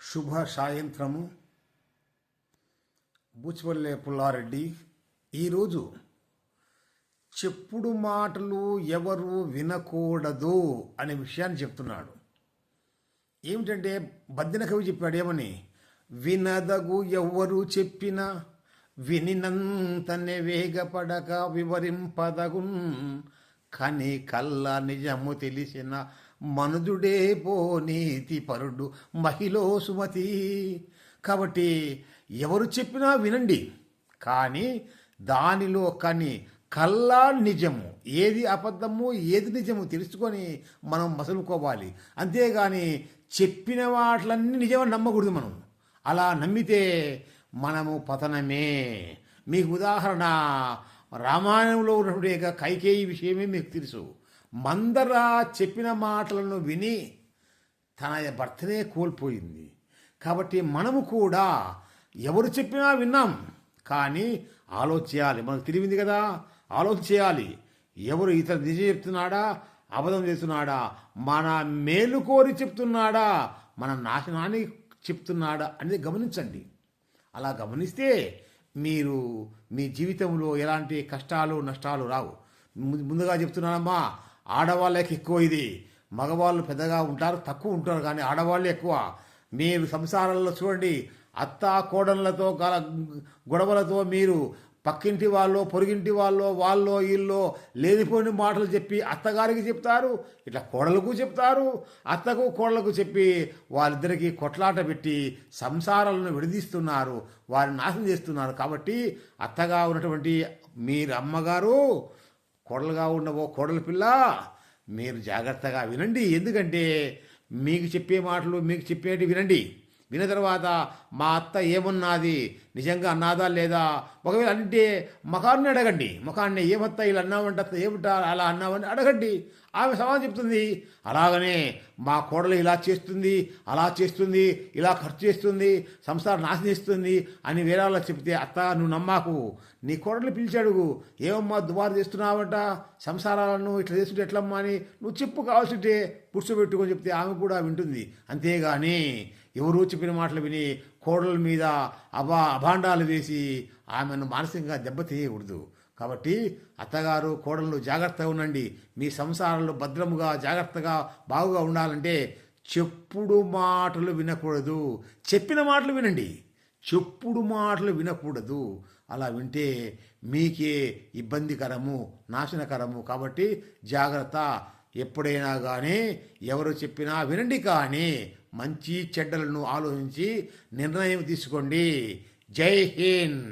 శుభ సాయంత్రము. బూచిపల్లె పుల్లారెడ్డి ఈరోజు చెప్పుడు మాటలు ఎవరు వినకూడదు అనే విషయాన్ని చెప్తున్నాడు. ఏమిటంటే బద్దిన కవి చెప్పాడు ఏమని, వినదగు ఎవ్వరు చెప్పినా వినినంతనే వేగపడక వివరింపదగున్, కని కల్ల నిజము తెలిసిన మనుజుడే పో నీతి పరుడు మహిళ సుమతి. కాబట్టి ఎవరు చెప్పినా వినండి, కానీ దానిలో కానీ కల్లా నిజము, ఏది అబద్ధము ఏది నిజము తెలుసుకొని మనం మసలుకోవాలి. అంతేగాని చెప్పిన వాటిలన్నీ నిజమని నమ్మకూడదు. మనం అలా నమ్మితే మనము పతనమే. మీకు ఉదాహరణ రామాయణంలో ఉన్నటువంటి కైకేయి విషయమే మీకు తెలుసు. మందర చెప్పిన మాటలను విని తన భర్తనే కోల్పోయింది. కాబట్టి మనము కూడా ఎవరు చెప్పినా విన్నాం, కానీ ఆలోచించాలి. మనకు తెలివింది కదా, ఆలోచించాలి. ఎవరు ఇతర నిజం చెప్తున్నాడా అబద్ధం చేస్తున్నాడా, మన మేలు కోరి చెప్తున్నాడా మన నాశనాన్ని చెప్తున్నాడా అనేది గమనించండి. అలా గమనిస్తే మీరు మీ జీవితంలో ఎలాంటి కష్టాలు నష్టాలు రావు. ముందుగా చెప్తున్నానమ్మా, ఆడవాళ్ళకి ఎక్కువ ఇది. మగవాళ్ళు పెద్దగా ఉంటారు, తక్కువ ఉంటారు, కానీ ఆడవాళ్ళు ఎక్కువ. మీరు సంసారాల్లో చూడండి, అత్త కోడళ్ళతో గొడవలతో మీరు పక్కింటి వాళ్ళు పొరుగింటి వాళ్ళు వీళ్ళు లేనిపోయిన మాటలు చెప్పి అత్తగారికి చెప్తారు, ఇట్లా కోడలకు చెప్తారు, అత్తకు కోడలకు చెప్పి వాళ్ళిద్దరికీ కొట్లాట పెట్టి సంసారాలను విడదీస్తున్నారు, వారిని నాశనం చేస్తున్నారు. కాబట్టి అత్తగా ఉన్నటువంటి మీరు అమ్మగారు, కోడలుగా ఉన్నవో కోడల పిల్ల, మీరు జాగ్రత్తగా వినండి. ఎందుకంటే మీకు చెప్పే మాటలు మీకు చెప్పేటి వినండి. విన్న తర్వాత మా అత్త ఏమన్నది, నిజంగా అన్నాదా లేదా, ఒకవేళ అంటే ముఖాన్ని అడగండి. ముఖాన్ని ఏమత్తా ఇలా అన్నావంట, ఏమిటా అలా అన్నావని అడగండి. ఆమె సమాధానం చెప్తుంది. అలాగనే మా కోడలు ఇలా చేస్తుంది, అలా చేస్తుంది, ఇలా ఖర్చు చేస్తుంది, సంసారం నాశనం చేస్తుంది అని వేరే వాళ్ళకి చెప్తే, అత్త నువ్వు నమ్మాకు, నీ కోడలు పిలిచి అడుగు, ఏమమ్మా దుబారు చేస్తున్నావంట, సంసారాలను ఇట్లా చేస్తుంటే ఎట్లమ్మా అని నువ్వు చెప్పు, కావాల్సింటే పురుషపెట్టుకొని చెప్తే ఆమె కూడా వింటుంది. అంతేగాని ఎవరూ చెప్పిన మాటలు విని కోడల మీద అభాండాలు వేసి ఆమెను మానసికంగా దెబ్బతీయకూడదు. కాబట్టి అత్తగారు కోడళ్ళు జాగ్రత్తగా ఉండండి. మీ సంసారంలో భద్రముగా జాగ్రత్తగా బాగుగా ఉండాలంటే చెప్పుడు మాటలు వినకూడదు, చెప్పిన మాటలు వినండి. చెప్పుడు మాటలు వినకూడదు. అలా వింటే మీకే ఇబ్బందికరము, నాశనకరము. కాబట్టి జాగ్రత్త. ఎప్పుడైనా కానీ ఎవరు చెప్పినా వినండి, కానీ మంచి చెడ్డలను ఆలోచించి నిర్ణయం తీసుకోండి. జై హింద్.